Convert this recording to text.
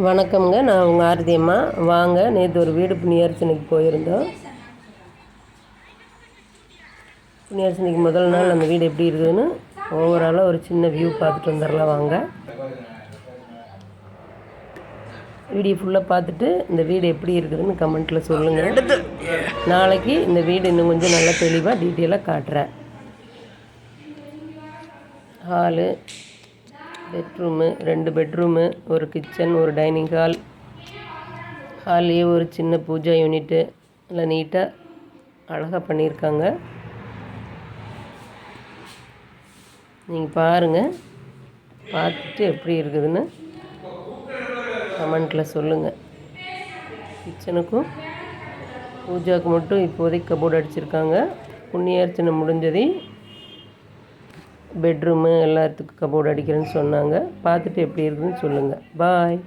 வணக்கம்ங்க. நான் உங்கள் ஆரதி அம்மா. வாங்க, நேற்று ஒரு வீடு புண்ணியார்ச்சனைக்கு போயிருந்தோம். புண்ணியார்ச்சனைக்கு முதல் நாள் அந்த வீடு எப்படி இருக்குதுன்னு ஓவராலாக ஒரு சின்ன வியூ பார்த்துட்டு வந்துடலாம் வாங்க. வீடியோ ஃபுல்லாக பார்த்துட்டு இந்த வீடு எப்படி இருக்குதுன்னு கமெண்ட்டில் சொல்லுங்கள். நாளைக்கு இந்த வீடு இன்னும் கொஞ்சம் நல்லா தெளிவாக டீட்டெயிலாக காட்டுறேன். ஹாலு, பெட்ரூமு, 2 பெட்ரூமு, ஒரு கிச்சன், ஒரு டைனிங் ஹால். ஹால்லேயே ஒரு சின்ன பூஜா யூனிட்டு நல்லா நீட்டாக அழகாக பண்ணியிருக்காங்க. நீங்கள் பாருங்கள், பார்த்துட்டு எப்படி இருக்குதுன்னு கமெண்ட்டில் சொல்லுங்கள். கிச்சனுக்கும் பூஜாவுக்கு மட்டும் இப்போதைக்கு கபோர்டு அடிச்சிருக்காங்க. புண்ணியார்ச்சனை முடிஞ்சதே பெட்ரூமு எல்லாத்துக்கும் கபோர்டு அடிக்கிறேன்னு சொன்னாங்க. பார்த்துட்டு எப்படி இருக்குதுன்னு சொல்லுங்கள். பாய்.